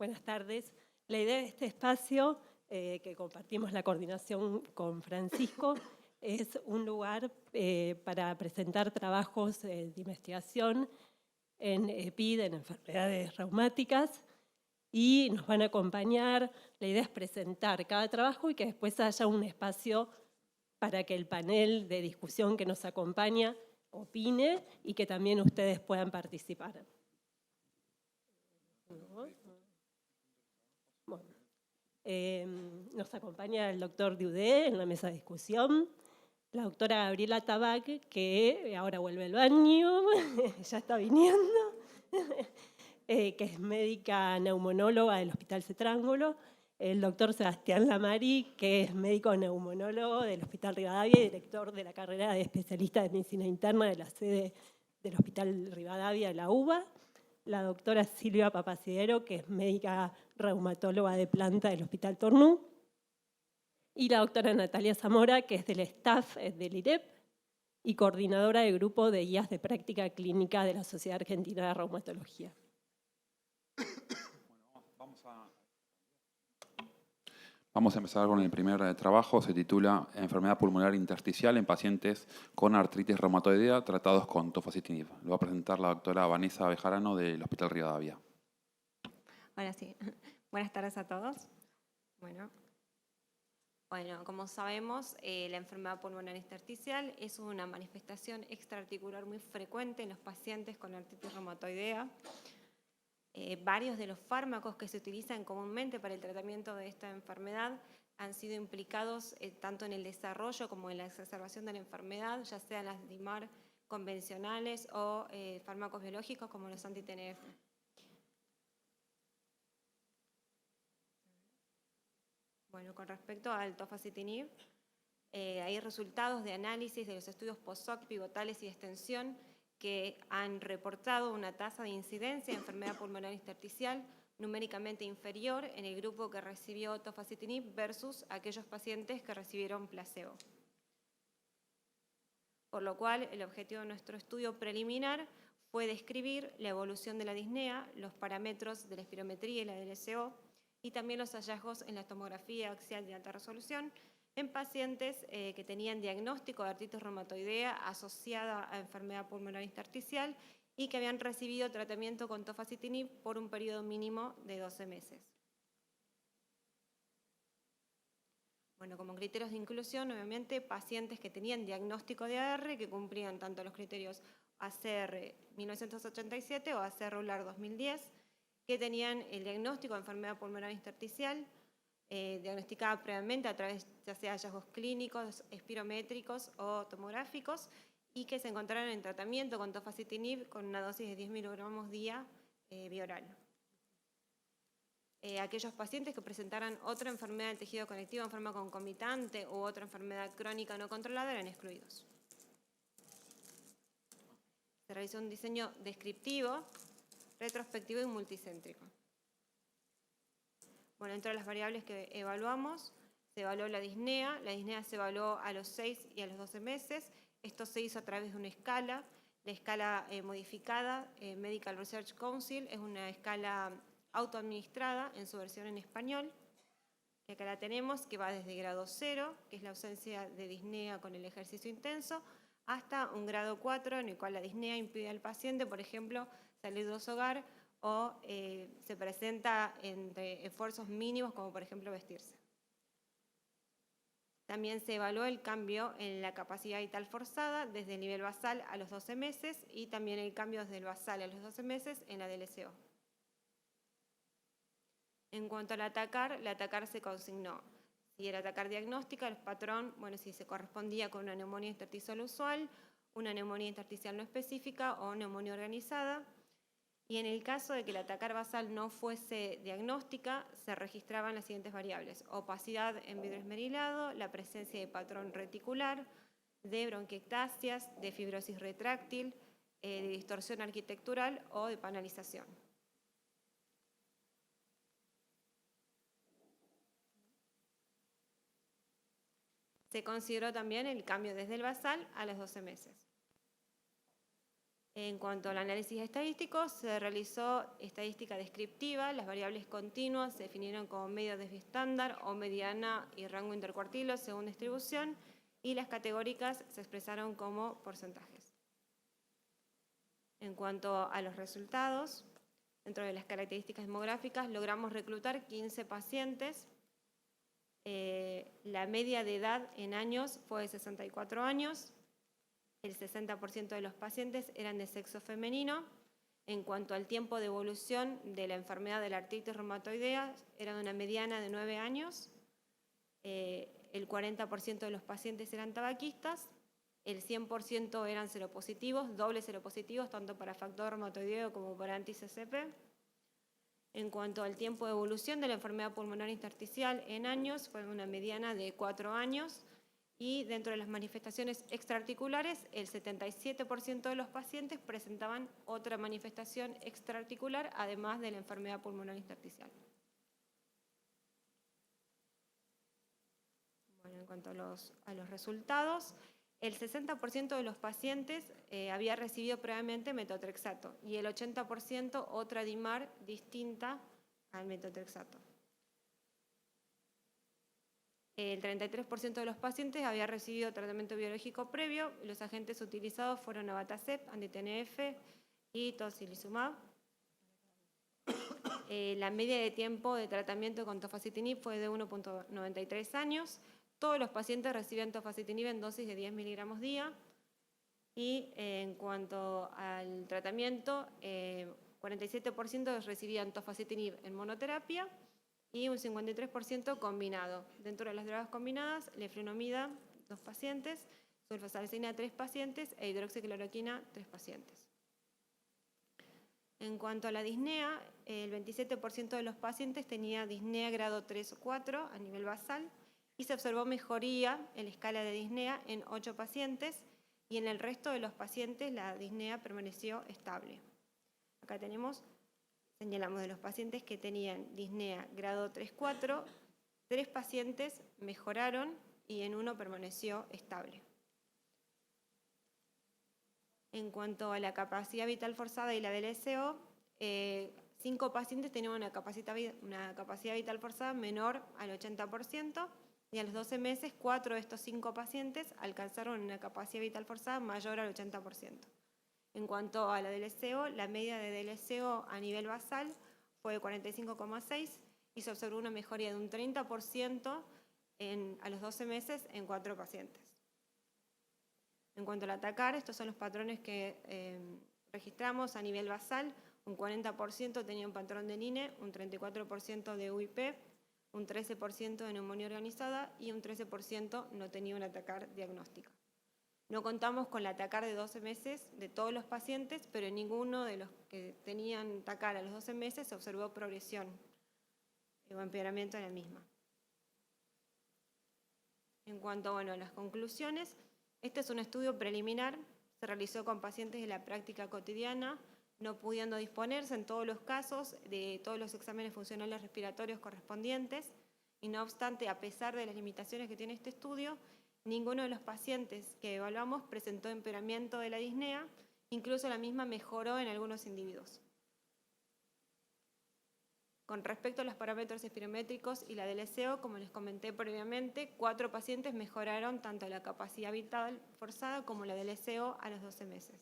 Buenas tardes. La idea de este espacio, que compartimos la coordinación con Francisco, es un lugar para presentar trabajos de investigación en EPID, en enfermedades reumáticas, y nos van a acompañar. La idea es presentar cada trabajo y que después haya un espacio para que el panel de discusión que nos acompaña opine y que también ustedes puedan participar. Bueno, nos acompaña el doctor Diudé en la mesa de discusión, la doctora Gabriela Tabac, que ahora vuelve al baño, ya está viniendo, que es médica neumonóloga del Hospital Cetrángulo, el doctor Sebastián Lamari, que es médico neumonólogo del Hospital Rivadavia y director de la carrera de especialista de medicina interna de la sede del Hospital Rivadavia de la UBA, la doctora Silvia Papacidero, que es médica reumatóloga de planta del Hospital Tornú, y la doctora Natalia Zamora, que es del staff del IREP y coordinadora del grupo de guías de práctica clínica de la Sociedad Argentina de Reumatología. Vamos a empezar con el primer trabajo. Se titula Enfermedad pulmonar intersticial en pacientes con artritis reumatoidea tratados con tofacitinib. Lo va a presentar la doctora Vanessa Bejarano del Hospital Rivadavia. Ahora sí. Buenas tardes a todos. Bueno, como sabemos, la enfermedad pulmonar intersticial es una manifestación extraarticular muy frecuente en los pacientes con artritis reumatoidea. Varios de los fármacos que se utilizan comúnmente para el tratamiento de esta enfermedad han sido implicados tanto en el desarrollo como en la exacerbación de la enfermedad, ya sean las DIMAR convencionales o fármacos biológicos como los anti-TNF. Bueno, con respecto al tofacitinib, hay resultados de análisis de los estudios post-hoc pivotales y de extensión que han reportado una tasa de incidencia de enfermedad pulmonar intersticial numéricamente inferior en el grupo que recibió tofacitinib versus aquellos pacientes que recibieron placebo. Por lo cual, el objetivo de nuestro estudio preliminar fue describir la evolución de la disnea, los parámetros de la espirometría y la DLCO, y también los hallazgos en la tomografía axial de alta resolución en pacientes que tenían diagnóstico de artritis reumatoidea asociada a enfermedad pulmonar intersticial y que habían recibido tratamiento con tofacitinib por un periodo mínimo de 12 meses. Bueno, como criterios de inclusión, obviamente, pacientes que tenían diagnóstico de AR, que cumplían tanto los criterios ACR 1987 o ACR RULAR 2010, que tenían el diagnóstico de enfermedad pulmonar intersticial, diagnosticada previamente a través ya sea hallazgos clínicos, espirométricos o tomográficos, y que se encontraron en tratamiento con tofacitinib con una dosis de 10 miligramos día vía oral. Aquellos pacientes que presentaran otra enfermedad del tejido conectivo en forma concomitante u otra enfermedad crónica no controlada eran excluidos. Se realizó un diseño descriptivo, retrospectivo y multicéntrico. Bueno, entre las variables que evaluamos, se evaluó la disnea se evaluó a los 6 y a los 12 meses. Esto se hizo a través de una escala, la escala modificada, Medical Research Council, es una escala autoadministrada en su versión en español, que acá la tenemos, que va desde grado 0, que es la ausencia de disnea con el ejercicio intenso, hasta un grado 4, en el cual la disnea impide al paciente, por ejemplo, salir de su hogar o se presenta entre esfuerzos mínimos, como por ejemplo vestirse. También se evaluó el cambio en la capacidad vital forzada desde el nivel basal a los 12 meses y también el cambio desde el basal a los 12 meses en la DLCO. En cuanto al atacar se consignó. Si era atacar diagnóstica, el patrón, bueno, si se correspondía con una neumonía intersticial usual, una neumonía intersticial no específica o neumonía organizada. Y en el caso de que el atacar basal no fuese diagnóstica, se registraban las siguientes variables: opacidad en vidrio esmerilado, la presencia de patrón reticular, de bronquiectasias, de fibrosis retráctil, de distorsión arquitectural o de panalización. Se consideró también el cambio desde el basal a los 12 meses. En cuanto al análisis estadístico, se realizó estadística descriptiva. Las variables continuas se definieron como medio desvío estándar o mediana y rango intercuartilo según distribución, y las categóricas se expresaron como porcentajes. En cuanto a los resultados, dentro de las características demográficas, logramos reclutar 15 pacientes. La media de edad en años fue de 64 años. El 60% de los pacientes eran de sexo femenino. En cuanto al tiempo de evolución de la enfermedad de la artritis reumatoidea, era de una mediana de 9 años. El 40% de los pacientes eran tabaquistas. El 100% eran seropositivos, dobles seropositivos, tanto para factor reumatoideo como para anti-CCP. En cuanto al tiempo de evolución de la enfermedad pulmonar intersticial en años, fue una mediana de 4 años. Y dentro de las manifestaciones extraarticulares, el 77% de los pacientes presentaban otra manifestación extraarticular, además de la enfermedad pulmonar intersticial. Bueno, en cuanto a los resultados, el 60% de los pacientes había recibido previamente metotrexato y el 80% otra DIMAR distinta al metotrexato. El 33% de los pacientes había recibido tratamiento biológico previo. Los agentes utilizados fueron abatacept, anti-TNF y tocilizumab. La media de tiempo de tratamiento con tofacitinib fue de 1.93 años. Todos los pacientes recibían tofacitinib en dosis de 10 miligramos día. Y en cuanto al tratamiento, 47% recibían tofacitinib en monoterapia y un 53% combinado. Dentro de las drogas combinadas, leflunomida, 2 pacientes, sulfasalcina, 3 pacientes e hidroxicloroquina, 3 pacientes. En cuanto a la disnea, el 27% de los pacientes tenía disnea grado 3 o 4 a nivel basal y se observó mejoría en la escala de disnea en 8 pacientes y en el resto de los pacientes la disnea permaneció estable. Acá señalamos de los pacientes que tenían disnea grado 3-4, 3 pacientes mejoraron y en 1 permaneció estable. En cuanto a la capacidad vital forzada y la DLCO, 5 pacientes tenían una capacidad vital forzada menor al 80% y a los 12 meses 4 de estos 5 pacientes alcanzaron una capacidad vital forzada mayor al 80%. En cuanto a la DLCO, la media de DLCO a nivel basal fue de 45,6 y se observó una mejoría de un 30% a los 12 meses en 4 pacientes. En cuanto al atacar, estos son los patrones que registramos a nivel basal. Un 40% tenía un patrón de NINE, un 34% de UIP, un 13% de neumonía organizada y un 13% no tenía un atacar diagnóstico. No contamos con la atacar de 12 meses de todos los pacientes, pero en ninguno de los que tenían atacar a los 12 meses se observó progresión o empeoramiento de la misma. En cuanto a las conclusiones, este es un estudio preliminar, se realizó con pacientes de la práctica cotidiana, no pudiendo disponerse en todos los casos de todos los exámenes funcionales respiratorios correspondientes, y no obstante, a pesar de las limitaciones que tiene este estudio, ninguno de los pacientes que evaluamos presentó empeoramiento de la disnea, incluso la misma mejoró en algunos individuos. Con respecto a los parámetros espirométricos y la DLCO, como les comenté previamente, 4 pacientes mejoraron tanto la capacidad vital forzada como la DLCO a los 12 meses.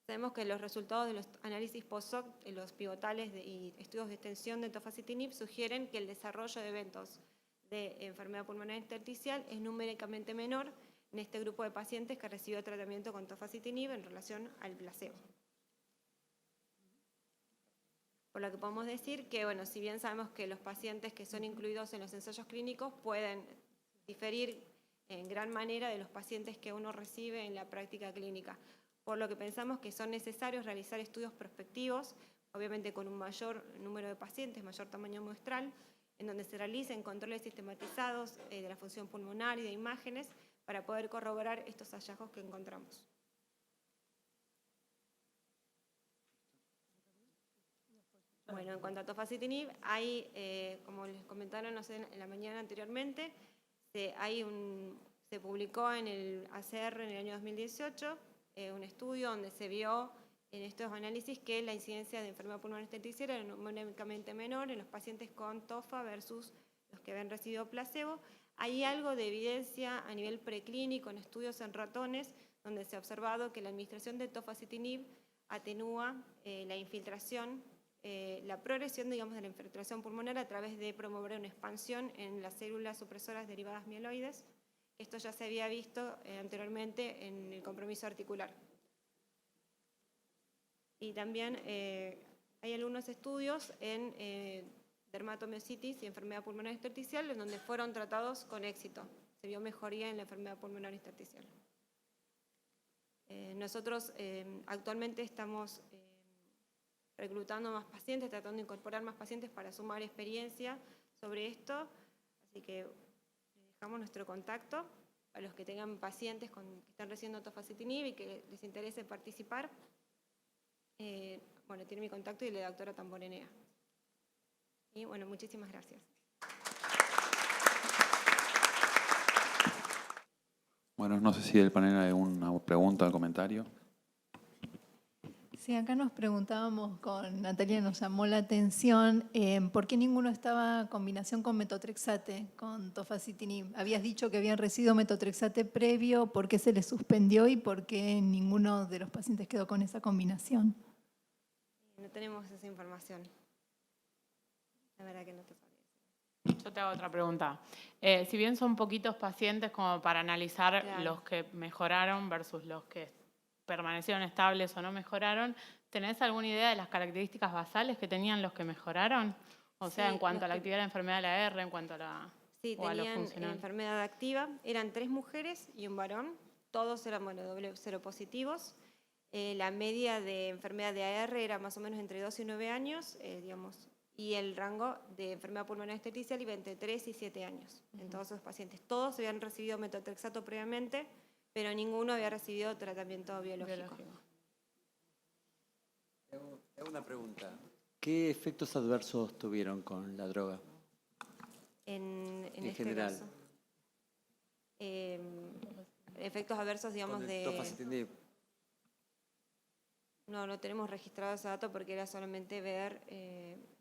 Sabemos que los resultados de los análisis post-hoc, los pivotales y estudios de extensión de tofacitinib sugieren que el desarrollo de eventos de enfermedad pulmonar intersticial es numéricamente menor en este grupo de pacientes que recibió tratamiento con tofacitinib en relación al placebo. Por lo que podemos decir que, si bien sabemos que los pacientes que son incluidos en los ensayos clínicos pueden diferir en gran manera de los pacientes que uno recibe en la práctica clínica, por lo que pensamos que son necesarios realizar estudios prospectivos, obviamente con un mayor número de pacientes, mayor tamaño muestral, en donde se realicen controles sistematizados de la función pulmonar y de imágenes para poder corroborar estos hallazgos que encontramos. Bueno, en cuanto a tofacitinib, hay, como les comentaron en la mañana anteriormente, Se publicó en el ACR en el año 2018 un estudio donde se vio en estos análisis que la incidencia de enfermedad pulmonar intersticial era numéricamente menor en los pacientes con TOFA versus los que habían recibido placebo. Hay algo de evidencia a nivel preclínico en estudios en ratones donde se ha observado que la administración de tofacitinib atenúa la infiltración, la progresión, digamos, de la infiltración pulmonar a través de promover una expansión en las células supresoras derivadas mieloides. Esto ya se había visto anteriormente en el compromiso articular. Y también hay algunos estudios en dermatomiositis y enfermedad pulmonar intersticial en donde fueron tratados con éxito. Se vio mejoría en la enfermedad pulmonar intersticial. Nosotros actualmente estamos reclutando más pacientes, tratando de incorporar más pacientes para sumar experiencia sobre esto. Así que dejamos nuestro contacto a los que tengan pacientes que están recibiendo tofacitinib y que les interese participar. Bueno, tiene mi contacto y la doctora Tamborenea. Y bueno, muchísimas gracias. Bueno, no sé si del panel hay una pregunta o comentario. Sí, acá nos preguntábamos con Natalia, nos llamó la atención por qué ninguno estaba combinación con metotrexate, con tofacitinib. Habías dicho que habían recibido metotrexate previo, ¿por qué se les suspendió y por qué ninguno de los pacientes quedó con esa combinación? No tenemos esa información. La verdad que no te sabría decir. Yo te hago otra pregunta. Si bien son poquitos pacientes como para analizar Claro. los que mejoraron versus los que permanecieron estables o no mejoraron, ¿tenés alguna idea de las características basales que tenían los que mejoraron? O sea, Sí, en cuanto a la los que- actividad de la enfermedad de la R, en cuanto a la... Sí, o a lo tenían funcional. enfermedad activa. Eran 3 mujeres y un varón. Todos eran, bueno, doble seropositivos. La media de enfermedad de AR era más o menos entre 2 y 9 años, digamos, y el rango de enfermedad pulmonar intersticial iba entre 3 y 7 años en todos esos pacientes. Todos habían recibido metotrexato previamente, pero ninguno había recibido tratamiento biológico. Tengo una pregunta. ¿Qué efectos adversos tuvieron con la droga? En este general. caso. Efectos adversos, digamos, Con el de... tofacitinib. No tenemos registrado ese dato porque era solamente ver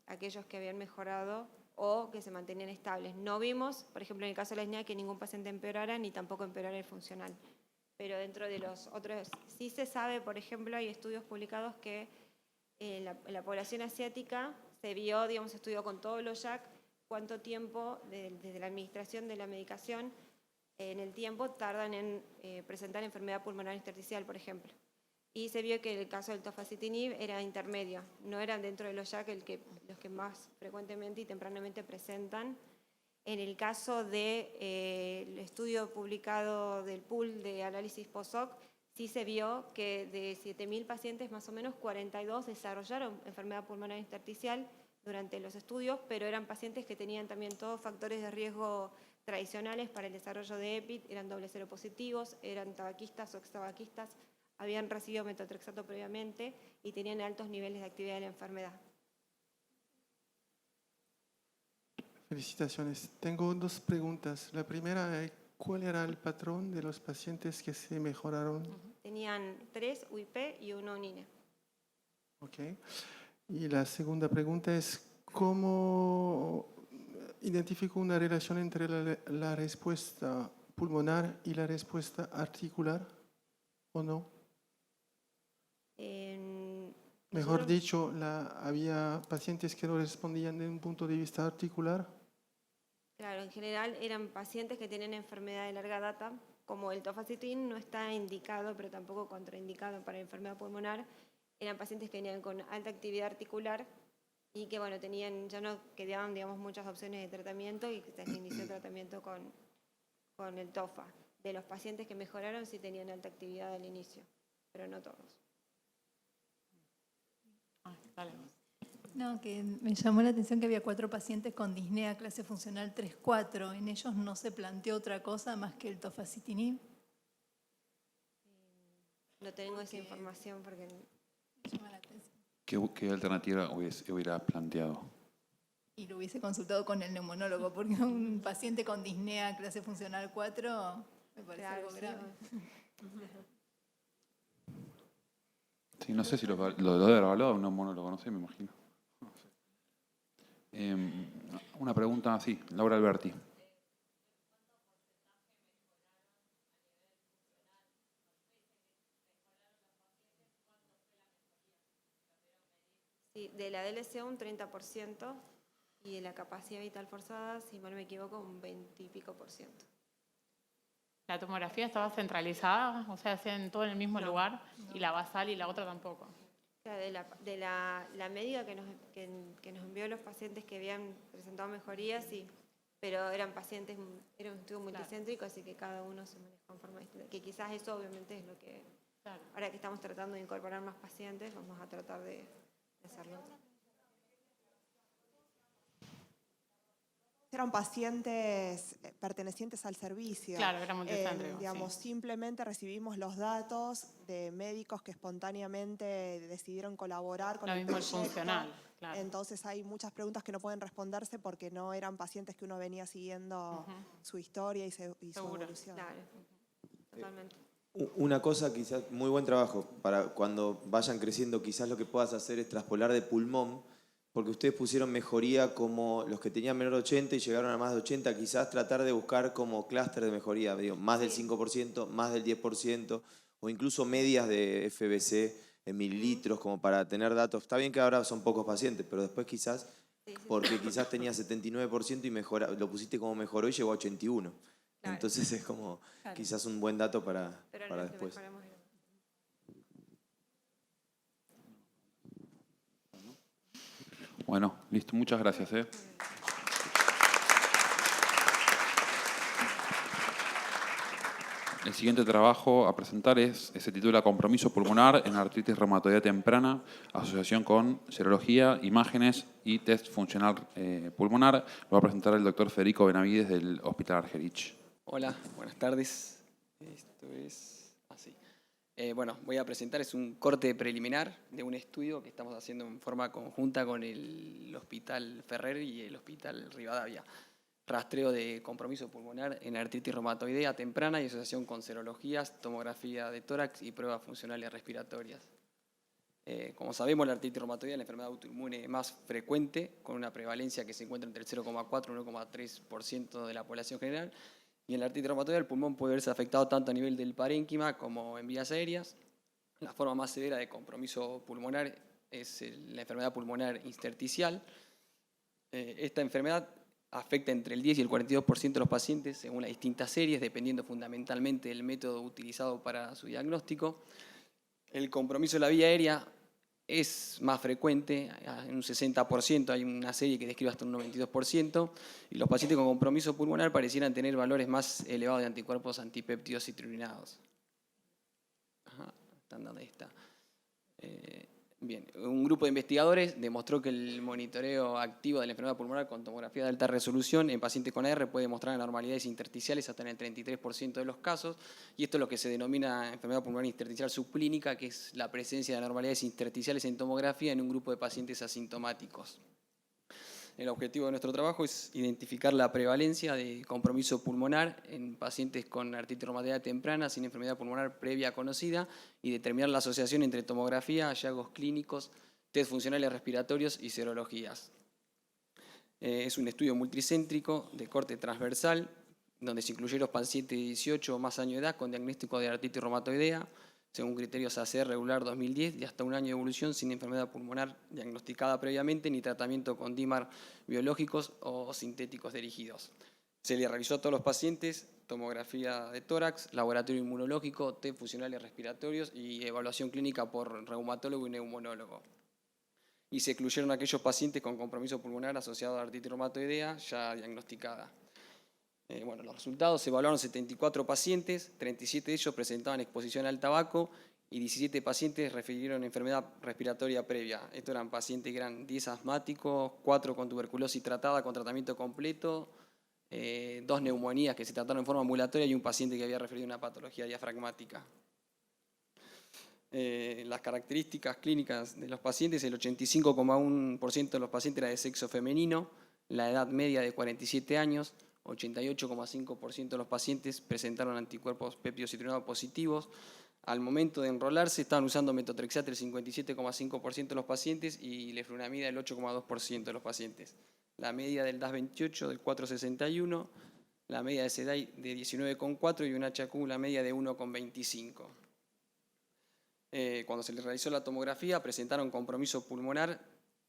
aquellos que habían mejorado o que se mantenían estables. No vimos, por ejemplo, en el caso de la disnea, que ningún paciente empeorara ni tampoco empeorara el funcional. Pero dentro de los otros, sí se sabe, por ejemplo, hay estudios publicados que en la población asiática se vio, digamos, estudió con todos los JAK, cuánto tiempo desde la administración de la medicación en el tiempo tardan en presentar enfermedad pulmonar intersticial, por ejemplo. Y se vio que el caso del tofacitinib era intermedio, no eran dentro de los JAK los que más frecuentemente y tempranamente presentan. En el caso del estudio publicado del pool de análisis post-hoc, sí se vio que de 7.000 pacientes, más o menos 42 desarrollaron enfermedad pulmonar intersticial durante los estudios, pero eran pacientes que tenían también todos factores de riesgo tradicionales para el desarrollo de EPID, eran doble seropositivos, eran tabaquistas o extabaquistas, habían recibido metotrexato previamente y tenían altos niveles de actividad de la enfermedad. Felicitaciones. Tengo 2 preguntas. La primera es, ¿cuál era el patrón de los pacientes que se mejoraron? Tenían 3 UIP y 1 UNINE. Ok. Y la segunda pregunta es, ¿cómo identifico una relación entre la respuesta pulmonar y la respuesta articular o no? Mejor Nosotros- dicho, había pacientes que no respondían desde un punto de vista articular. Claro, en general eran pacientes que tenían enfermedad de larga data, como el tofacitin no está indicado, pero tampoco contraindicado para enfermedad pulmonar, eran pacientes que venían con alta actividad articular y que bueno, ya no quedaban, digamos, muchas opciones de tratamiento y que se inició el tratamiento con el tofa. De los pacientes que mejoraron sí tenían alta actividad al inicio, pero no todos. Dale. No, que me llamó la atención que había 4 pacientes con disnea clase funcional 3-4. ¿En ellos no se planteó otra cosa más que el tofacitinib? No tengo esa información porque Me llama la atención. ¿Qué alternativa hubiera planteado? Y lo hubiese consultado con el neumonólogo, porque un paciente con disnea clase funcional 4 Me parece Claro, algo sí, grave. Sí, no sé si lo debe haber evaluado, no lo conocí, me imagino. No sé. Una pregunta así, Laura Alberti. Sí, de la DLCO un 30% y de la capacidad vital forzada, si mal no me equivoco, un 20 y pico por ciento. ¿La tomografía estaba centralizada? O sea, hacían todo en el mismo lugar y la basal y la otra tampoco. O sea, de la médica que nos envió los pacientes que habían presentado mejorías, sí, pero eran pacientes, era un estudio multicéntrico, así que cada uno se maneja en forma distinta. Que quizás eso obviamente es lo que, ahora que estamos tratando de incorporar más pacientes, vamos a tratar de hacerlo. Eran pacientes pertenecientes al servicio. Claro, era multicéntrico, Digamos, sí. simplemente recibimos los datos de médicos que espontáneamente decidieron colaborar con Lo el mismo el proyecto. funcional, claro. Entonces hay muchas preguntas que no pueden responderse porque no eran pacientes que uno venía siguiendo su historia y su evolución. Claro, totalmente. Una cosa, quizás, muy buen trabajo, para cuando vayan creciendo, quizás lo que puedas hacer es traspolar de pulmón, porque ustedes pusieron mejoría como los que tenían menor de 80 y llegaron a más de 80, quizás tratar de buscar como clúster de mejoría, digo, más del 5%, más del 10%, o incluso medias de FBC en mililitros, como para tener datos. Está bien que ahora son pocos pacientes, pero después quizás, porque quizás tenía 79% y lo pusiste como mejoró y llegó a 81. Claro. Entonces es como quizás un buen dato para después. Bueno, listo, muchas gracias. El siguiente trabajo a presentar se titula Compromiso pulmonar en artritis reumatoidea temprana, asociación con serología, imágenes y test funcional pulmonar. Lo va a presentar el doctor Federico Benavides del Hospital Argerich. Hola, buenas tardes. Esto es así. Bueno, voy a presentar, es un corte preliminar de un estudio que estamos haciendo en forma conjunta con el Hospital Ferrer y el Hospital Rivadavia. Rastreo de compromiso pulmonar en artritis reumatoidea temprana y asociación con serologías, tomografía de tórax y pruebas funcionales respiratorias. Como sabemos, la artritis reumatoidea es la enfermedad autoinmune más frecuente, con una prevalencia que se encuentra entre el 0,4 y 1,3% de la población general. Y en la artritis reumatoidea el pulmón puede verse afectado tanto a nivel del parénquima como en vías aéreas. La forma más severa de compromiso pulmonar es la enfermedad pulmonar intersticial. Esta enfermedad afecta entre el 10 y el 42% de los pacientes según las distintas series, dependiendo fundamentalmente del método utilizado para su diagnóstico. El compromiso de la vía aérea es más frecuente, en un 60%, hay una serie que describe hasta un 92%, y los pacientes con compromiso pulmonar parecieran tener valores más elevados de anticuerpos antipéptidos citrulinados. Están dando ahí está. Bien, un grupo de investigadores demostró que el monitoreo activo de la enfermedad pulmonar con tomografía de alta resolución en pacientes con AR puede mostrar anormalidades intersticiales hasta en el 33% de los casos, y esto es lo que se denomina enfermedad pulmonar intersticial subclínica, que es la presencia de anormalidades intersticiales en tomografía en un grupo de pacientes asintomáticos. El objetivo de nuestro trabajo es identificar la prevalencia de compromiso pulmonar en pacientes con artritis reumatoidea temprana sin enfermedad pulmonar previa conocida y determinar la asociación entre tomografía, hallazgos clínicos, test funcionales respiratorios y serologías. Es un estudio multicéntrico de corte transversal donde se incluyeron pacientes de 18 o más años de edad con diagnóstico de artritis reumatoidea, según criterios ACR regular 2010, y hasta un año de evolución sin enfermedad pulmonar diagnosticada previamente ni tratamiento con DIMAR biológicos o sintéticos dirigidos. Se le realizó a todos los pacientes tomografía de tórax, laboratorio inmunológico, test funcionales respiratorios y evaluación clínica por reumatólogo y neumonólogo. Y se excluyeron aquellos pacientes con compromiso pulmonar asociado a artritis reumatoidea ya diagnosticada. Bueno, los resultados: se evaluaron 74 pacientes, 37 de ellos presentaban exposición al tabaco y 17 pacientes refirieron enfermedad respiratoria previa. Estos eran pacientes que eran 10 asmáticos, 4 con tuberculosis tratada con tratamiento completo, 2 neumonías que se trataron en forma ambulatoria y un paciente que había referido una patología diafragmática. Las características clínicas de los pacientes: el 85,1% de los pacientes era de sexo femenino, la edad media de 47 años, 88,5% de los pacientes presentaron anticuerpos péptidocitrulinados positivos. Al momento de enrolarse estaban usando metotrexate el 57,5% de los pacientes y leflunomida el 8,2% de los pacientes. La media del DAS28 del 4,61, la media de SEDAI de 19,4 y un HQ la media de 1,25. Cuando se les realizó la tomografía presentaron compromiso pulmonar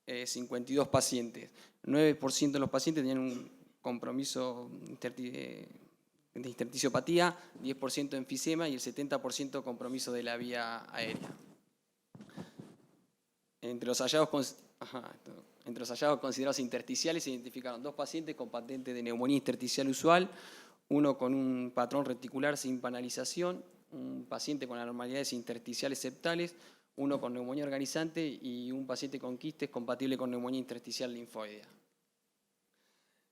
52 pacientes. 9% de los pacientes tenían un compromiso de intersticiopatía, 10% enfisema y el 70% compromiso de la vía aérea. Entre los hallazgos considerados intersticiales se identificaron 2 pacientes con patente de neumonía intersticial usual, uno con un patrón reticular sin panalización, un paciente con anormalidades intersticiales septales, uno con neumonía organizante y un paciente con quistes compatible con neumonía intersticial linfoidea.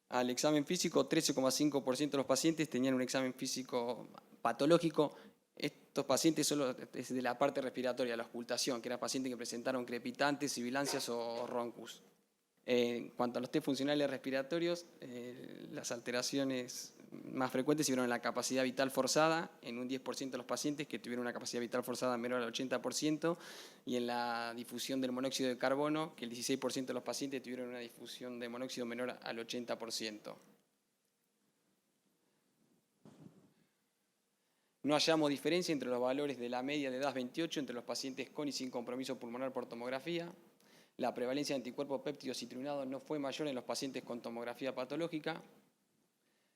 Al examen físico, 13,5% de los pacientes tenían un examen físico patológico. Estos pacientes solo es de la parte respiratoria, la auscultación, que eran pacientes que presentaron crepitantes, sibilancias o roncus. En cuanto a los test funcionales respiratorios, las alteraciones más frecuentes se vieron en la capacidad vital forzada, en un 10% de los pacientes que tuvieron una capacidad vital forzada menor al 80%, y en la difusión del monóxido de carbono, que el 16% de los pacientes tuvieron una difusión de monóxido menor al 80%. No hallamos diferencia entre los valores de la media de DAS28 entre los pacientes con y sin compromiso pulmonar por tomografía. La prevalencia de anticuerpos péptidos citrulinados no fue mayor en los pacientes con tomografía patológica.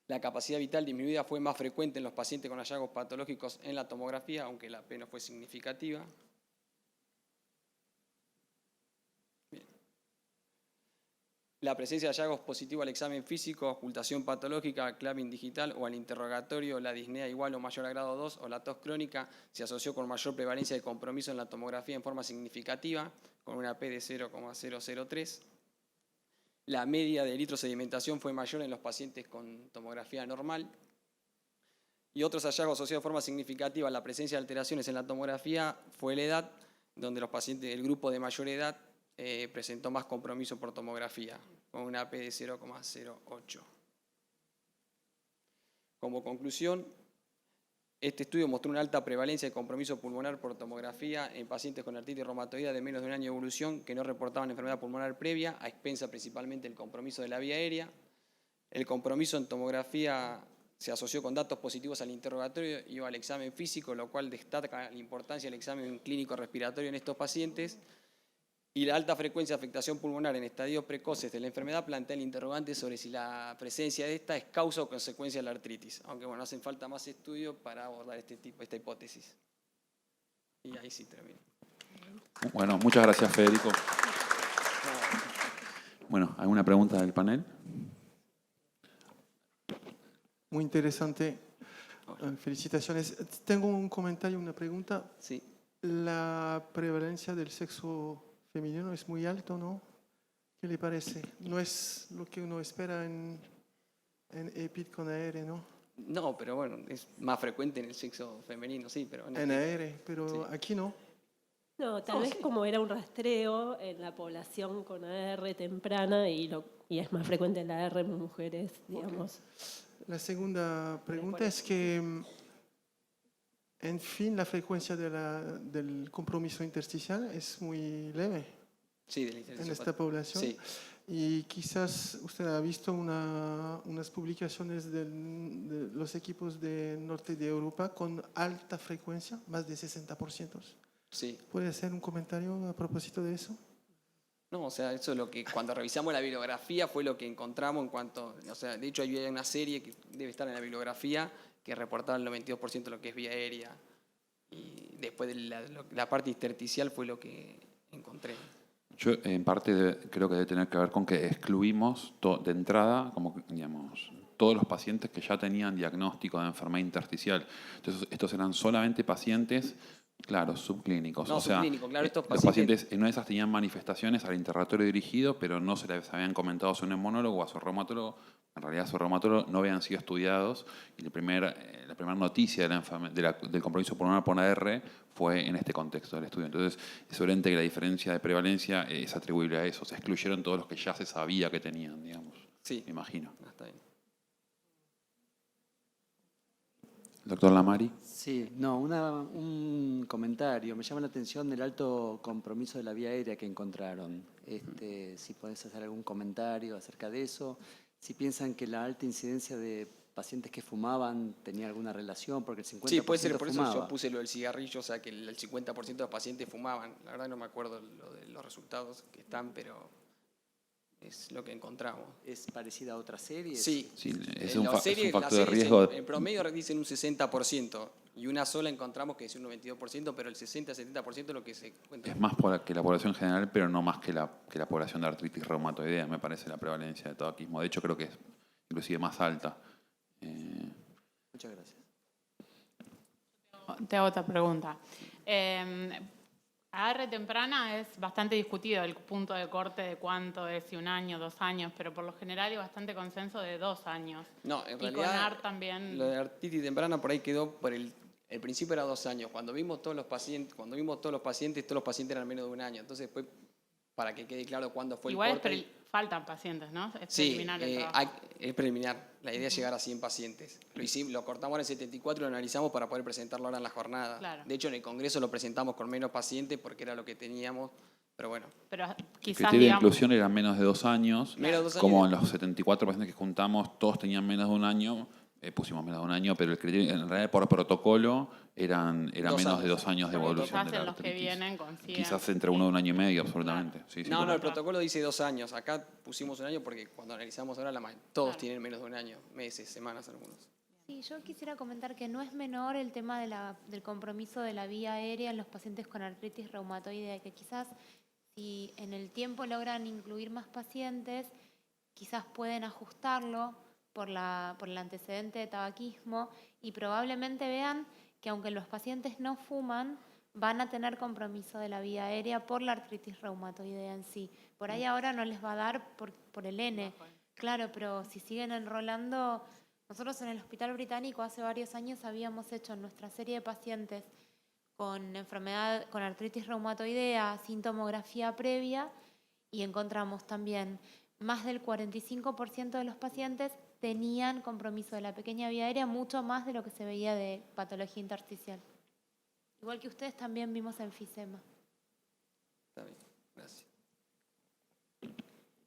La capacidad vital disminuida fue más frecuente en los pacientes con hallazgos patológicos en la tomografía, aunque la P no fue significativa. Bien. La presencia de hallazgos positivos al examen físico, ocultación patológica, clave digital o al interrogatorio, la disnea igual o mayor a grado 2 o la tos crónica se asoció con mayor prevalencia de compromiso en la tomografía en forma significativa, con una P de 0,003. La media de eritrosedimentación fue mayor en los pacientes con tomografía normal. Y otros hallazgos asociados de forma significativa a la presencia de alteraciones en la tomografía fue la edad, donde los pacientes del grupo de mayor edad presentó más compromiso por tomografía, con una P de 0,08. Como conclusión, este estudio mostró una alta prevalencia de compromiso pulmonar por tomografía en pacientes con artritis reumatoidea de menos de un año de evolución que no reportaban enfermedad pulmonar previa, a expensa principalmente del compromiso de la vía aérea. El compromiso en tomografía se asoció con datos positivos al interrogatorio y al examen físico, lo cual destaca la importancia del examen clínico respiratorio en estos pacientes. Y la alta frecuencia de afectación pulmonar en estadios precoces de la enfermedad plantea el interrogante sobre si la presencia de esta es causa o consecuencia de la artritis, aunque bueno, hacen falta más estudios para abordar esta hipótesis. Y ahí sí termino. Bueno, muchas gracias, Federico. Bueno, ¿alguna pregunta del panel? Muy interesante. Felicitaciones. Tengo un comentario, una pregunta. Sí. La prevalencia del sexo femenino es muy alto, ¿no? ¿Qué le parece? No es lo que uno espera en EPID con AR, ¿no? No, pero bueno, es más frecuente en el sexo femenino, sí, pero... En AR, pero sí. Aquí no. No, tal vez como era un rastreo en la población con AR temprana y es más frecuente la AR en mujeres, digamos. Okay. La segunda pregunta es que, en fin, la frecuencia del compromiso intersticial es muy leve. Sí, de la en esta población. Sí. Y quizás usted ha visto unas publicaciones de los equipos del norte de Europa con alta frecuencia, más de 60%. Sí. ¿Puede hacer un comentario a propósito de eso? No, o sea, eso es lo que cuando revisamos la bibliografía fue lo que encontramos en cuanto, o sea, de hecho hay una serie que debe estar en la bibliografía que reportaba el 92% de lo que es vía aérea. Y después de la parte intersticial fue lo que encontré. Yo, en parte, creo que debe tener que ver con que excluimos de entrada, como digamos, todos los pacientes que ya tenían diagnóstico de enfermedad intersticial. Entonces, estos eran solamente pacientes, claro, subclínicos. No, o sea, subclínicos, claro, estos los pacientes en una de esas tenían manifestaciones al interrogatorio dirigido, pero no se les habían comentado a su neumonólogo o a su reumatólogo. En realidad, su reumatólogo no habían sido estudiados y la primera noticia del compromiso pulmonar por AR fue en este contexto del estudio. Entonces, es evidente que la diferencia de prevalencia es atribuible a eso. Se excluyeron todos los que ya se sabía que tenían, digamos. Sí. Me imagino. Está bien. Doctor Lamari. Sí, no, un comentario. Me llama la atención el alto compromiso de la vía aérea que encontraron. Si podés hacer algún comentario acerca de eso. Si piensan que la alta incidencia de pacientes que fumaban tenía alguna relación, porque el 50% Sí, puede ser, por fumaba. eso yo puse lo del cigarrillo, o sea que el 50% de los pacientes fumaban. La verdad no me acuerdo lo de los resultados que están, pero es lo que encontramos. ¿Es parecida a otras series? Sí, Sí, es en un, la fa- es serie- un factor de la serie riesgo. En promedio dicen un 60%, y una sola encontramos que es un 92%, pero el 60-70% es lo que se encuentra. Es más que la población general, pero no más que la población de artritis reumatoidea, me parece, la prevalencia de tabaquismo. De hecho, creo que es inclusive más alta. Muchas gracias. Te hago otra pregunta. A temprana es bastante discutido el punto de corte de cuánto es, si 1 año, 2 años, pero por lo general hay bastante consenso de 2 años. No, en Y realidad con AR también. lo de artritis temprana por ahí quedó por el principio era 2 años. Cuando vimos todos los pacientes, todos los pacientes eran menos de 1 año. Entonces después, para que quede claro cuándo fue Igual el corte. faltan pacientes, ¿no? Es Sí, preliminar el trabajo. es preliminar. La idea es llegar a 100 pacientes. Lo cortamos ahora en 74 y lo analizamos para poder presentarlo ahora en la jornada. Claro. De hecho, en el Congreso lo presentamos con menos pacientes porque era lo que teníamos, pero bueno. Pero El quizás, criterio de digamos, inclusión era menos de 2 años. Menos de 2 años. Como en los 74 pacientes que juntamos, todos tenían menos de 1 año. Pusimos menos de 1 año, pero el criterio, en realidad por protocolo era menos de 2 años de evolución quizás de la en los que artritis. vienen consiguen. Quizás entre 1 y 1 año y medio, absolutamente. Sí, sí, No, el correcto. protocolo dice 2 años. Acá pusimos 1 año porque cuando analizamos ahora todos Claro. tienen menos de 1 año, meses, semanas algunos. Sí, yo quisiera comentar que no es menor el tema del compromiso de la vía aérea en los pacientes con artritis reumatoidea, que quizás si en el tiempo logran incluir más pacientes, quizás pueden ajustarlo por el antecedente de tabaquismo y probablemente vean que aunque los pacientes no fuman, van a tener compromiso de la vía aérea por la artritis reumatoidea en sí. Por ahí ahora no les va a dar por el N, claro, pero si siguen enrolando. Nosotros en el Hospital Británico hace varios años habíamos hecho en nuestra serie de pacientes con artritis reumatoidea, sintomografía previa, y encontramos también más del 45% de los pacientes tenían compromiso de la pequeña vía aérea, mucho más de lo que se veía de patología intersticial. Igual que ustedes también vimos enfisema. Está bien, gracias.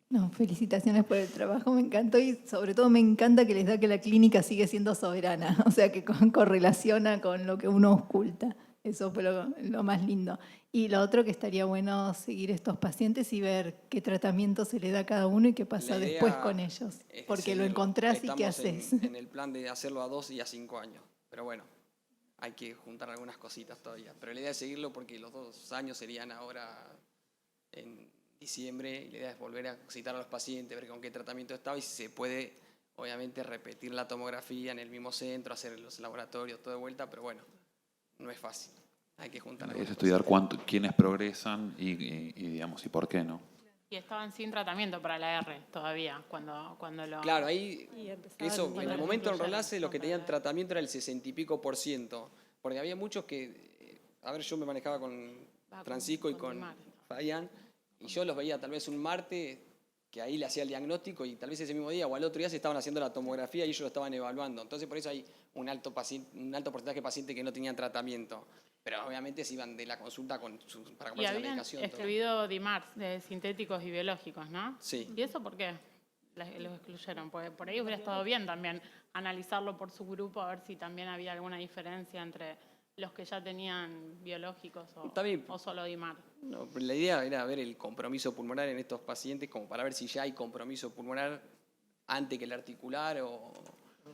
No, felicitaciones por el trabajo, me encantó y sobre todo me encanta que les da que la clínica sigue siendo soberana, o sea que correlaciona con lo que uno oculta. Eso fue lo más lindo. Y lo otro que estaría bueno seguir estos pacientes y ver qué tratamiento se le da a cada uno y qué pasa La idea después con ellos. es Porque lo seguirlo. encontrás y qué Estamos haces. en el plan de hacerlo a 2 y a 5 años. Pero bueno, hay que juntar algunas cositas todavía. Pero la idea es seguirlo porque los 2 años serían ahora en diciembre. Y la idea es volver a citar a los pacientes, ver con qué tratamiento estaba y si se puede, obviamente, repetir la tomografía en el mismo centro, hacer los laboratorios, todo de vuelta. Pero bueno, no es fácil. Hay que juntar Es algunas estudiar cositas. quiénes progresan y, digamos, y por qué no. Y estaban sin tratamiento para la R todavía, cuando lo... Claro, ahí, Y empezaban eso, con en la el momento del inclusión, enlace, los que con tenían la- tratamiento era el 60 y pico %. Porque había muchos que, a ver, yo me manejaba con Francisco y con Dimar. Fabián, y yo los veía tal vez un martes, que ahí le hacía el diagnóstico, y tal vez ese mismo día o al otro día se estaban haciendo la tomografía y ellos lo estaban evaluando. Entonces, por eso hay un alto porcentaje de pacientes que no tenían tratamiento. Pero obviamente se iban de la consulta para Y comprarse la habían medicación. todo. excluido DIMAR de sintéticos y biológicos, ¿no? Sí. ¿Y eso por qué los excluyeron? Porque por ahí hubiera estado bien también analizarlo por su grupo, a ver si también había alguna diferencia entre los que ya tenían biológicos Está bien. o solo DIMAR. No, pero la idea era ver el compromiso pulmonar en estos pacientes, como para ver si ya hay compromiso pulmonar antes que el articular o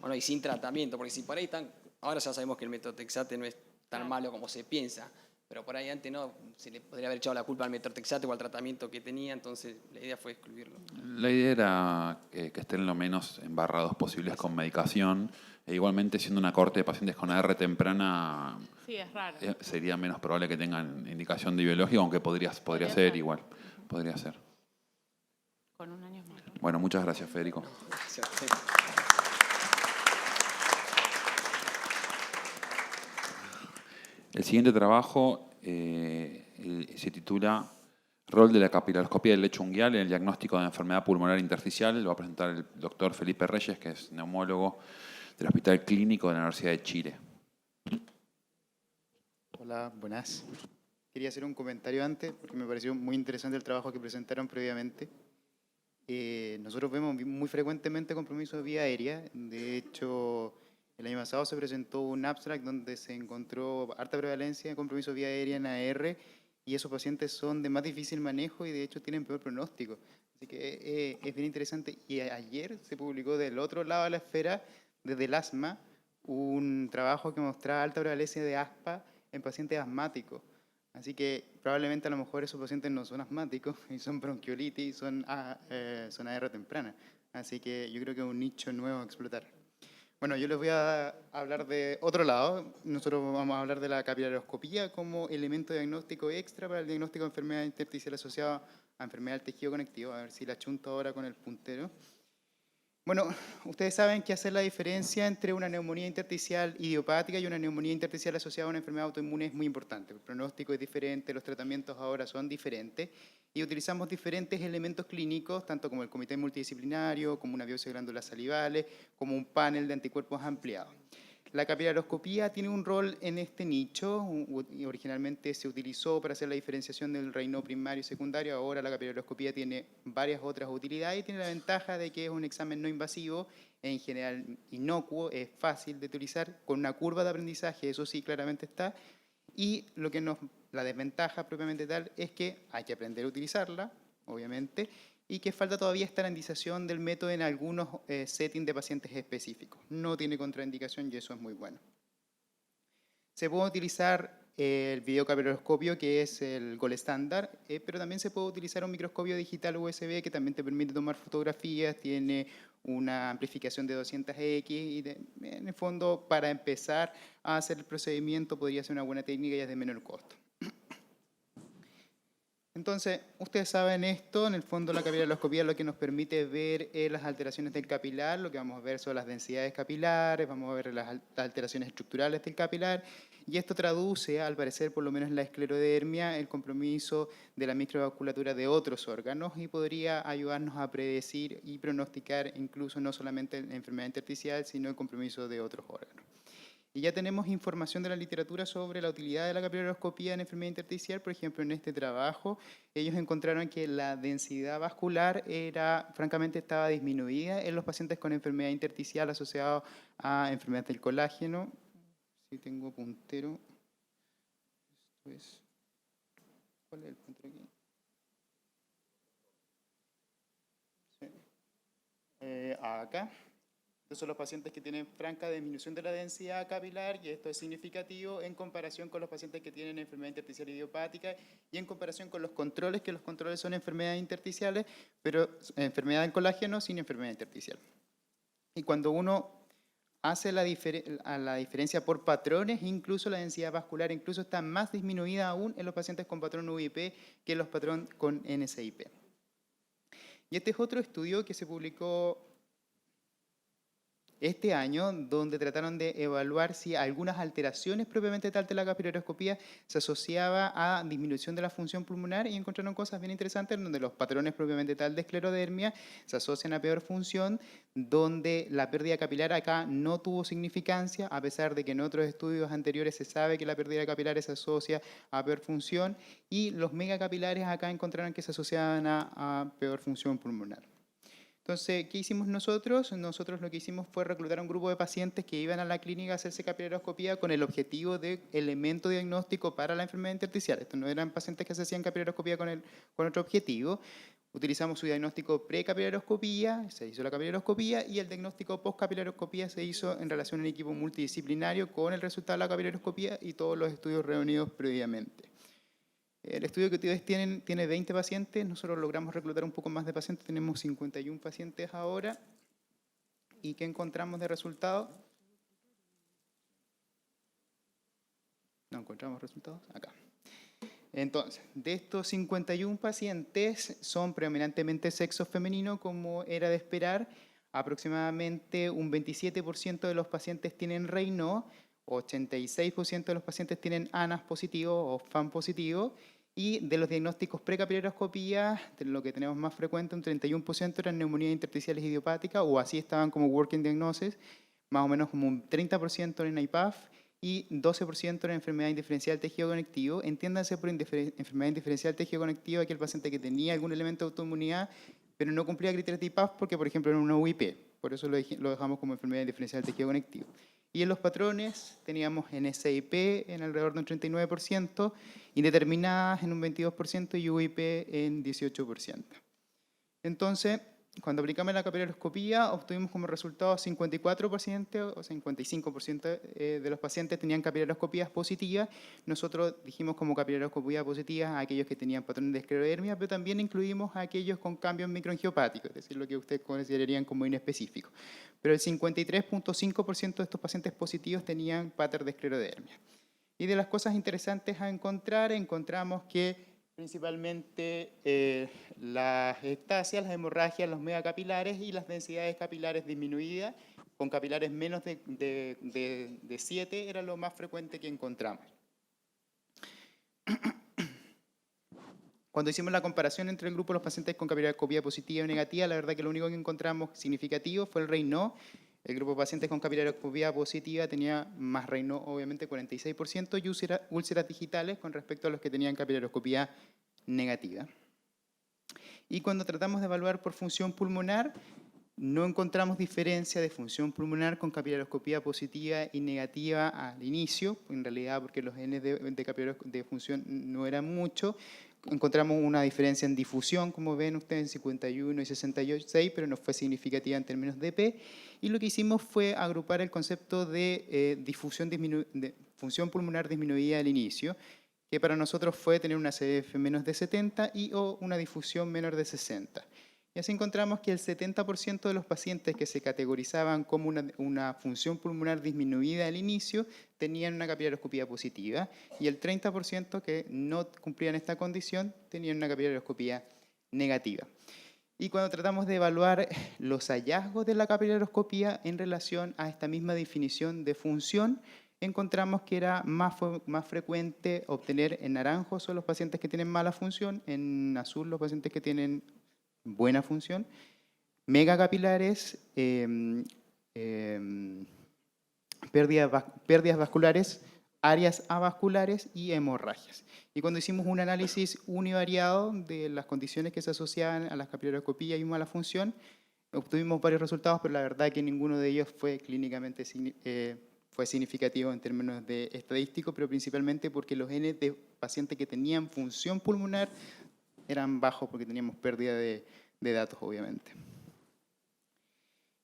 no, y sin tratamiento, porque si por ahí están, ahora ya sabemos que el metotrexate no es tan malo como se piensa, pero por ahí antes no, se le podría haber echado la culpa al metotrexate o al tratamiento que tenía, entonces la idea fue excluirlo. La idea era que estén lo menos embarrados posibles con medicación. E igualmente, siendo una corte de pacientes con AR temprana, Sí, es raro. sería menos probable que tengan indicación de biológico, aunque podría ser ser. igual. Podría ser. Con 1 año más. Bueno, muchas gracias, Federico. El siguiente trabajo se titula Rol de la capilaroscopía del lecho unguial en el diagnóstico de enfermedad pulmonar intersticial. Lo va a presentar el doctor Felipe Reyes, que es neumólogo del Hospital Clínico de la Universidad de Chile. Hola, buenas. Quería hacer un comentario antes porque me pareció muy interesante el trabajo que presentaron previamente. Nosotros vemos muy frecuentemente compromisos vía aérea. De hecho, el año pasado se presentó un abstract donde se encontró harta prevalencia de compromiso vía aérea en AR y esos pacientes son de más difícil manejo y de hecho tienen peor pronóstico. Así que es bien interesante. Y ayer se publicó del otro lado de la esfera, desde el asma, un trabajo que mostraba alta prevalencia de aspa en pacientes asmáticos. Así que probablemente a lo mejor esos pacientes no son asmáticos y son bronquiolitis, son AR temprana. Así que yo creo que es un nicho nuevo a explotar. Bueno, yo les voy a hablar de otro lado. Nosotros vamos a hablar de la capilaroscopía como elemento diagnóstico extra para el diagnóstico de enfermedad intersticial asociada a enfermedad del tejido conectivo. A ver si la chunto ahora con el puntero. Bueno, ustedes saben que hacer la diferencia entre una neumonía intersticial idiopática y una neumonía intersticial asociada a una enfermedad autoinmune es muy importante. El pronóstico es diferente, los tratamientos ahora son diferentes y utilizamos diferentes elementos clínicos, tanto como el comité multidisciplinario, como una biopsia de glándulas salivales, como un panel de anticuerpos ampliado. La capilaroscopía tiene un rol en este nicho. Originalmente se utilizó para hacer la diferenciación del Raynaud primario y secundario. Ahora la capilaroscopía tiene varias otras utilidades y tiene la ventaja de que es un examen no invasivo, en general inocuo, es fácil de utilizar, con una curva de aprendizaje, eso sí claramente está. Y la desventaja propiamente tal es que hay que aprender a utilizarla, obviamente, y que falta todavía estandardización del método en algunos settings de pacientes específicos. No tiene contraindicación y eso es muy bueno. Se puede utilizar el videocapilaroscopio, que es el gold estándar, pero también se puede utilizar un microscopio digital USB que también te permite tomar fotografías, tiene una amplificación de 200x y en el fondo para empezar a hacer el procedimiento podría ser una buena técnica y es de menor costo. Entonces, ustedes saben esto, en el fondo la capilaroscopía lo que nos permite ver es las alteraciones del capilar, lo que vamos a ver son las densidades capilares, vamos a ver las alteraciones estructurales del capilar, y esto traduce, al parecer, por lo menos en la esclerodermia, el compromiso de la microvasculatura de otros órganos y podría ayudarnos a predecir y pronosticar incluso no solamente la enfermedad intersticial, sino el compromiso de otros órganos. Y ya tenemos información de la literatura sobre la utilidad de la capilaroscopía en enfermedad intersticial. Por ejemplo, en este trabajo, ellos encontraron que la densidad vascular francamente estaba disminuida en los pacientes con enfermedad intersticial asociada a enfermedad del colágeno. Si tengo puntero. ¿Cuál es el puntero aquí? Sí. Acá. Estos son los pacientes que tienen franca disminución de la densidad capilar y esto es significativo en comparación con los pacientes que tienen enfermedad intersticial idiopática y en comparación con los controles, que los controles son enfermedades intersticiales, pero enfermedad en colágeno sin enfermedad intersticial. Y cuando uno hace la diferencia por patrones, incluso la densidad vascular incluso está más disminuida aún en los pacientes con patrón UIP que en los patrones con NSIP. Y este es otro estudio que se publicó este año, donde trataron de evaluar si algunas alteraciones propiamente tal de la capilaroscopía se asociaba a disminución de la función pulmonar y encontraron cosas bien interesantes donde los patrones propiamente tal de esclerodermia se asocian a peor función, donde la pérdida capilar acá no tuvo significancia, a pesar de que en otros estudios anteriores se sabe que la pérdida capilar se asocia a peor función, y los megacapilares acá encontraron que se asociaban a peor función pulmonar. Entonces, ¿qué hicimos nosotros? Nosotros lo que hicimos fue reclutar a un grupo de pacientes que iban a la clínica a hacerse capilaroscopía con el objetivo de elemento diagnóstico para la enfermedad intersticial. Estos no eran pacientes que se hacían capilaroscopía con otro objetivo. Utilizamos su diagnóstico pre-capilaroscopía, se hizo la capilaroscopía, y el diagnóstico post-capilaroscopía se hizo en relación a un equipo multidisciplinario con el resultado de la capilaroscopía y todos los estudios reunidos previamente. El estudio que ustedes tienen tiene 20 pacientes, nosotros logramos reclutar un poco más de pacientes, tenemos 51 pacientes ahora. ¿Y qué encontramos de resultados? ¿No encontramos resultados? Acá. Entonces, de estos 51 pacientes son predominantemente sexo femenino, como era de esperar. Aproximadamente un 27% de los pacientes tienen Raynaud, 86% de los pacientes tienen ANAS positivo o FAM positivo, y de los diagnósticos precapilaroscopía, lo que tenemos más frecuente, un 31% eran neumonías intersticiales idiopáticas, o así estaban como working diagnosis, más o menos como un 30% en IPAF, y 12% era enfermedad indiferencial del tejido conectivo. Entiéndanse por enfermedad indiferencial del tejido conectivo aquel paciente que tenía algún elemento de autoinmunidad, pero no cumplía criterios de IPAF porque, por ejemplo, era una UIP. Por eso lo dejamos como enfermedad indiferencial del tejido conectivo. Y en los patrones teníamos NSIP en alrededor de un 39%, indeterminadas en un 22% y UIP en 18%. Entonces, cuando aplicamos la capilaroscopía, obtuvimos como resultado 54% o 55% de los pacientes tenían capilaroscopías positivas. Nosotros dijimos como capilaroscopía positiva a aquellos que tenían patrones de esclerodermia, pero también incluimos a aquellos con cambios microangiopáticos, es decir, lo que ustedes considerarían como inespecífico. Pero el 53.5% de estos pacientes positivos tenían pattern de esclerodermia. Y de las cosas interesantes a encontrar, encontramos que principalmente las ectasias, las hemorragias, los megacapilares y las densidades capilares disminuidas, con capilares menos de 7, era lo más frecuente que encontramos. Cuando hicimos la comparación entre el grupo de los pacientes con capilaroscopía positiva y negativa, la verdad que lo único que encontramos significativo fue el Raynaud. El grupo de pacientes con capilaroscopía positiva tenía más Raynaud, obviamente 46%, y úlceras digitales con respecto a los que tenían capilaroscopía negativa. Y cuando tratamos de evaluar por función pulmonar, no encontramos diferencia de función pulmonar con capilaroscopía positiva y negativa al inicio, en realidad porque los N de función no eran mucho. Encontramos una diferencia en difusión, como ven ustedes, en 51 y 66, pero no fue significativa en términos de P. Y lo que hicimos fue agrupar el concepto de función pulmonar disminuida al inicio, que para nosotros fue tener una CDF menos de 70 y o una difusión menor de 60. Y así encontramos que el 70% de los pacientes que se categorizaban como una función pulmonar disminuida al inicio tenían una capilaroscopía positiva y el 30% que no cumplían esta condición tenían una capilaroscopía negativa. Y cuando tratamos de evaluar los hallazgos de la capilaroscopía en relación a esta misma definición de función, encontramos que era más frecuente obtener en naranjo son los pacientes que tienen mala función, en azul los pacientes que tienen buena función, megacapilares, pérdidas vasculares, áreas avasculares y hemorragias. Y cuando hicimos un análisis univariado de las condiciones que se asociaban a la capilaroscopía y mala función, obtuvimos varios resultados, pero la verdad es que ninguno de ellos fue clínicamente significativo en términos de estadístico, pero principalmente porque los N de pacientes que tenían función pulmonar eran bajos porque teníamos pérdida de datos, obviamente.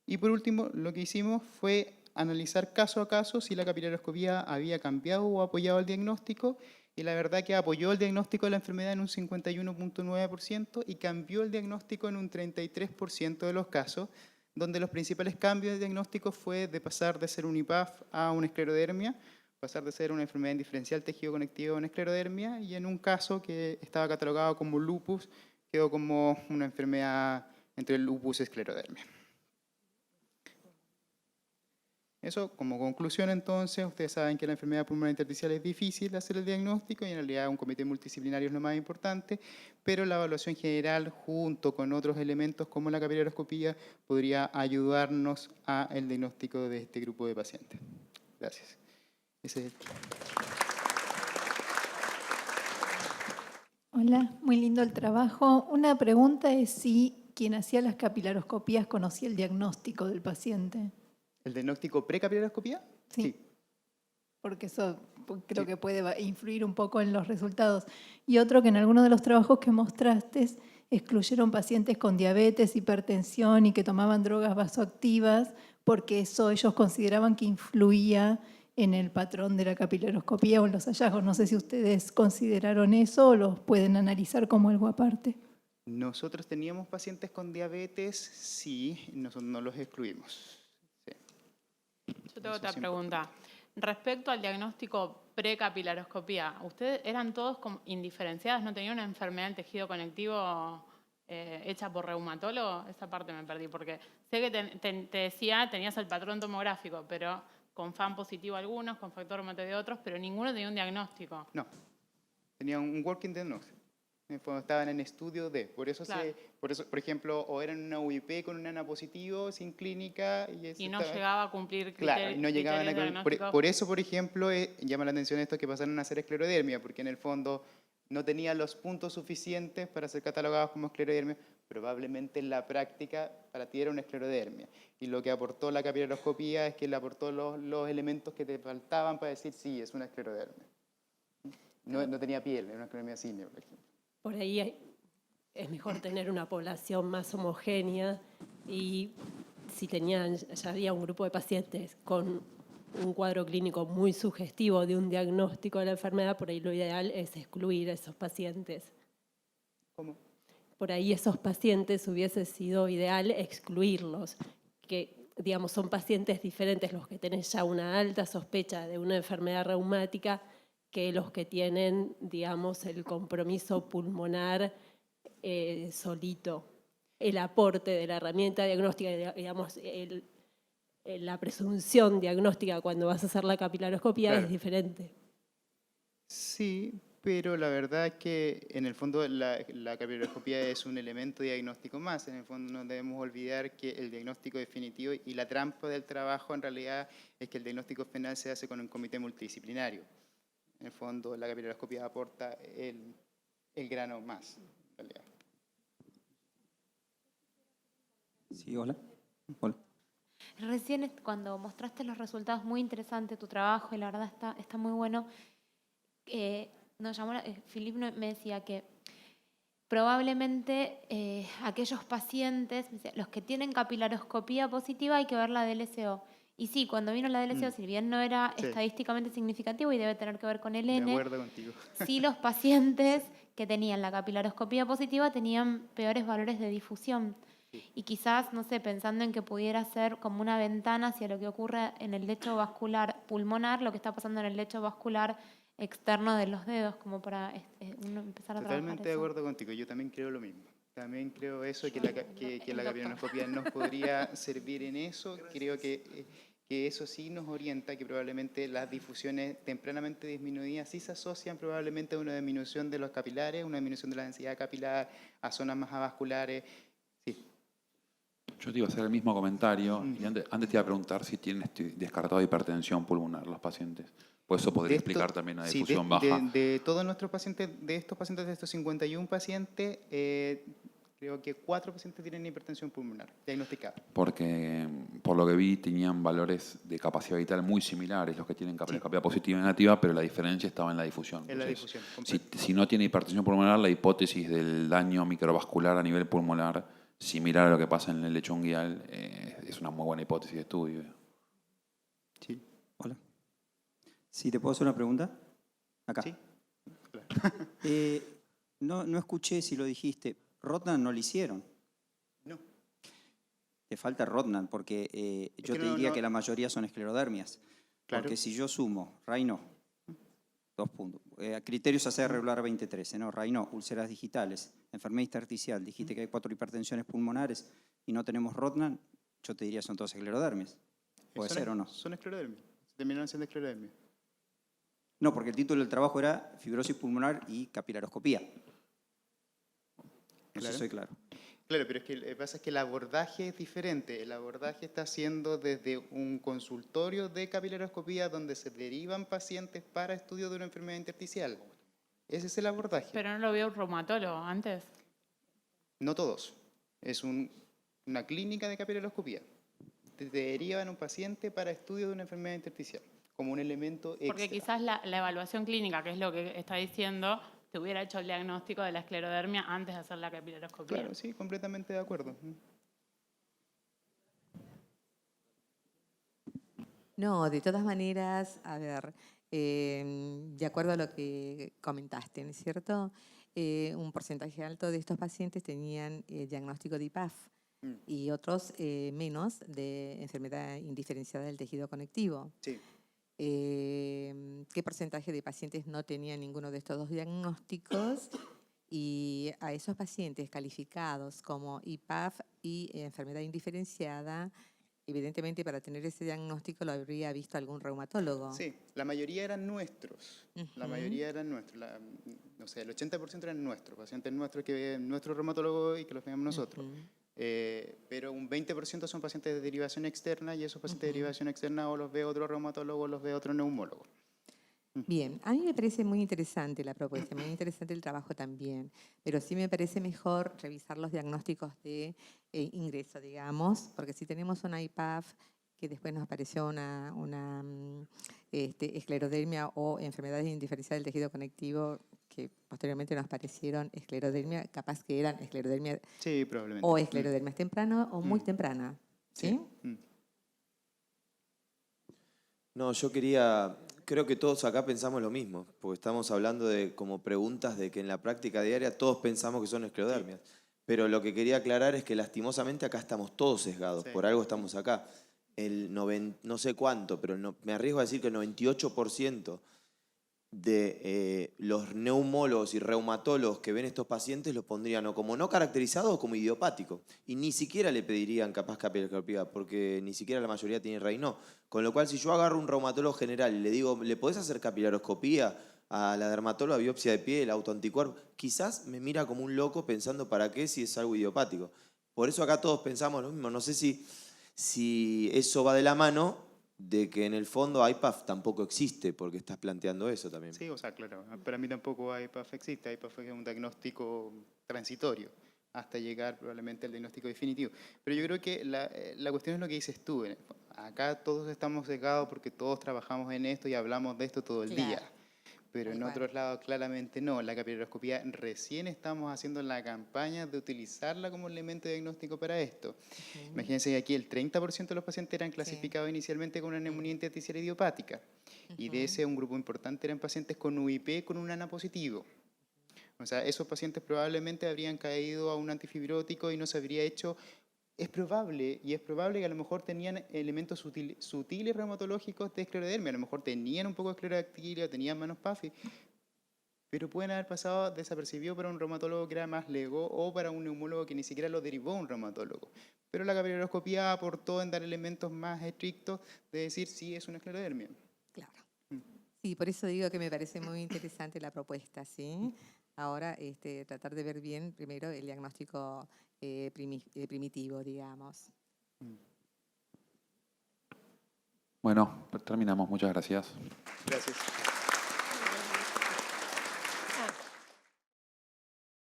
Y por último, lo que hicimos fue analizar caso a caso si la capilaroscopía había cambiado o apoyado el diagnóstico, y la verdad que apoyó el diagnóstico de la enfermedad en un 51.9% y cambió el diagnóstico en un 33% de los casos, donde los principales cambios de diagnóstico fue de pasar de ser un IPAF a una esclerodermia, pasar de ser una enfermedad indiferencial tejido conectivo a una esclerodermia, y en un caso que estaba catalogado como lupus, quedó como una enfermedad entre el lupus y esclerodermia. Eso, como conclusión entonces, ustedes saben que la enfermedad pulmonar intersticial es difícil de hacer el diagnóstico y en realidad un comité multidisciplinario es lo más importante, pero la evaluación general junto con otros elementos como la capilaroscopía podría ayudarnos a el diagnóstico de este grupo de pacientes. Gracias. Ese es el... Hola, muy lindo el trabajo. Una pregunta es si quien hacía las capilaroscopías conocía el diagnóstico del paciente. ¿El diagnóstico precapilaroscopía? Sí. Porque eso creo que puede influir un poco en los resultados. Y otro, que en algunos de los trabajos que mostraste excluyeron pacientes con diabetes, hipertensión y que tomaban drogas vasoactivas porque eso ellos consideraban que influía en el patrón de la capilaroscopía o en los hallazgos. No sé si ustedes consideraron eso o los pueden analizar como algo aparte. Nosotros teníamos pacientes con diabetes, sí, nosotros no los excluimos. Yo tengo otra pregunta. Respecto al diagnóstico precapilaroscopía, ¿ustedes eran todos indiferenciados? ¿No tenían una enfermedad del tejido conectivo hecha por reumatólogo? Esa parte me perdí, porque sé que te decía, tenías el patrón tomográfico, pero con FAM positivo algunos, con factor reumatoide otros, pero ninguno tenía un diagnóstico. No, tenía un working diagnosis. En el fondo estaban en estudio de. Por eso, Claro. por ejemplo, o eran una UIP con un ANA positivo, sin clínica. Y no llegaba a cumplir Claro, y no llegaban criterios a... diagnósticos. Por eso, por ejemplo, llama la atención esto que pasaron a ser esclerodermia, porque en el fondo no tenían los puntos suficientes para ser catalogados como esclerodermia. Probablemente en la práctica para ti era una esclerodermia. Y lo que aportó la capilaroscopía es que le aportó los elementos que te faltaban para decir sí, es una esclerodermia. No tenía piel, era una esclerodermia cínea, por ejemplo. Por ahí es mejor tener una población más homogénea y si ya había un grupo de pacientes con un cuadro clínico muy sugestivo de un diagnóstico de la enfermedad, por ahí lo ideal es excluir a esos pacientes. ¿Cómo? Por ahí esos pacientes hubiese sido ideal excluirlos, que digamos son pacientes diferentes los que tienen ya una alta sospecha de una enfermedad reumática que los que tienen, digamos, el compromiso pulmonar solito. El aporte de la herramienta diagnóstica, digamos, la presunción diagnóstica cuando vas a hacer la capilaroscopía Claro. es diferente. Sí, pero la verdad es que en el fondo la capilaroscopía es un elemento diagnóstico más. En el fondo no debemos olvidar que el diagnóstico definitivo y la trampa del trabajo en realidad es que el diagnóstico final se hace con un comité multidisciplinario. En el fondo la capilaroscopía aporta el grano más, en realidad. Sí, hola. Hola. Recién cuando mostraste los resultados, muy interesante tu trabajo y la verdad está muy bueno. Filip me decía que probablemente aquellos pacientes, los que tienen capilaroscopía positiva, hay que ver la DLCO. Y sí, cuando vino la DLCO, si bien no era Sí. estadísticamente significativo y debe tener que ver con el De N, acuerdo contigo. sí los pacientes que tenían la capilaroscopía positiva tenían peores valores de difusión. Y quizás, no sé, pensando en que pudiera ser como una ventana hacia lo que ocurre en el lecho vascular pulmonar, lo que está pasando en el lecho vascular externo de los dedos, como para uno empezar a trabajar Totalmente de eso. acuerdo contigo, yo también creo lo mismo. También creo eso, que la capilaroscopía nos podría servir en eso. Creo que eso sí nos orienta, que probablemente las difusiones tempranamente disminuidas sí se asocian probablemente a una disminución de los capilares, una disminución de la densidad capilar, a zonas más avasculares. Sí. Yo te iba a hacer el mismo comentario y antes te iba a preguntar si tienen descartado hipertensión pulmonar los pacientes. Pues eso podría explicar también la difusión baja. De todos nuestros pacientes, de estos 51 pacientes, creo que 4 pacientes tienen hipertensión pulmonar diagnosticada. Porque, por lo que vi, tenían valores de capacidad vital muy similares, los que tienen capilaroscopía positiva y negativa, pero la diferencia estaba en la difusión. En la Entonces, difusión. si no tiene hipertensión pulmonar, la hipótesis del daño microvascular a nivel pulmonar, similar a lo que pasa en el lecho unguial, es una muy buena hipótesis de estudio. Sí. Hola. ¿Sí te puedo hacer una pregunta? Acá. Sí. Claro. No escuché si lo dijiste. Rodnan no lo hicieron. No. Te falta Rodnan, porque yo te diría que la mayoría son esclerodermias. Claro. Porque si yo sumo Raynaud, 2 puntos, criterios ACR regular 2013, ¿no? Raynaud, úlceras digitales, enfermedad intersticial, dijiste que hay 4 hipertensiones pulmonares y no tenemos Rodnan, yo te diría son todas esclerodermias. ¿Puede ser o no? Son esclerodermias. Terminaron siendo esclerodermias. No, porque el título del trabajo era fibrosis pulmonar y capilaroscopía. No sé si soy claro. Claro, pero es que lo que pasa es que el abordaje es diferente. El abordaje está haciendo desde un consultorio de capilaroscopía donde se derivan pacientes para estudio de una enfermedad intersticial. Ese es el abordaje. Pero no lo vio un reumatólogo antes. No todos. Es una clínica de capilaroscopía. Te derivan un paciente para estudio de una enfermedad intersticial, como un elemento extra. Porque quizás la evaluación clínica, que es lo que está diciendo, te hubiera hecho el diagnóstico de la esclerodermia antes de hacer la capilaroscopía. Claro, sí, completamente de acuerdo. No, de todas maneras, a ver, de acuerdo a lo que comentaste, ¿no es cierto? Un porcentaje alto de estos pacientes tenían diagnóstico de IPAF y otros menos de enfermedad indiferenciada del tejido conectivo. Sí. ¿Qué porcentaje de pacientes no tenían ninguno de estos 2 diagnósticos? Y a esos pacientes calificados como IPAF y enfermedad indiferenciada, evidentemente para tener ese diagnóstico lo habría visto algún reumatólogo. Sí, la mayoría eran nuestros. La mayoría eran nuestros. No sé, el 80% eran nuestros, pacientes nuestros que ven nuestro reumatólogo y que los veamos nosotros. Pero un 20% son pacientes de derivación externa y esos pacientes de derivación externa o los ve otro reumatólogo o los ve otro neumólogo. Bien, a mí me parece muy interesante la propuesta, muy interesante el trabajo también, pero sí me parece mejor revisar los diagnósticos de ingreso, digamos, porque si tenemos una IPAF que después nos apareció una esclerodermia o enfermedades indiferenciadas del tejido conectivo que posteriormente nos parecieron esclerodermia, capaz que eran esclerodermia sí, probablemente. O esclerodermia temprana o muy temprana. ¿Sí? No, creo que todos acá pensamos lo mismo, porque estamos hablando de como preguntas de que en la práctica diaria todos pensamos que son esclerodermias. Pero lo que quería aclarar es que lastimosamente acá estamos todos sesgados, por algo estamos acá. No sé cuánto, pero me arriesgo a decir que el 98% de los neumólogos y reumatólogos que ven estos pacientes los pondrían o como no caracterizado o como idiopático. Y ni siquiera le pedirían capaz capilaroscopía, porque ni siquiera la mayoría tiene Raynaud. Con lo cual, si yo agarro un reumatólogo general y le digo, ¿le podés hacer capilaroscopía a la dermatóloga, biopsia de piel, autoanticuerpo? Quizás me mira como un loco pensando para qué si es algo idiopático. Por eso acá todos pensamos lo mismo. No sé si eso va de la mano de que en el fondo IPAF tampoco existe, porque estás planteando eso también. Sí, o sea, claro, para mí tampoco IPAF existe. IPAF es un diagnóstico transitorio hasta llegar probablemente al diagnóstico definitivo. Pero yo creo que la cuestión es lo que dices tú. Acá todos estamos sesgados porque todos trabajamos en esto y hablamos de esto todo el día. Pero en otros lados claramente no. La capilaroscopía recién estamos haciendo la campaña de utilizarla como elemento diagnóstico para esto. Imagínense que aquí el 30% de los pacientes eran clasificados inicialmente con una neumonía intersticial idiopática. Y de ese un grupo importante eran pacientes con UIP con un ANA positivo. O sea, esos pacientes probablemente habrían caído a un antifibrótico y no se habría hecho. Es probable que a lo mejor tenían elementos sutiles reumatológicos de esclerodermia, a lo mejor tenían un poco de esclerodactilia, tenían manos PAFI, pero pueden haber pasado desapercibido para un reumatólogo que era más lego o para un neumólogo que ni siquiera lo derivó a un reumatólogo. Pero la capilaroscopía aportó en dar elementos más estrictos de decir si es una esclerodermia. Claro. Sí, por eso digo que me parece muy interesante la propuesta, ¿sí? Ahora tratar de ver bien primero el diagnóstico primitivo, digamos. Bueno, terminamos. Muchas gracias. Gracias.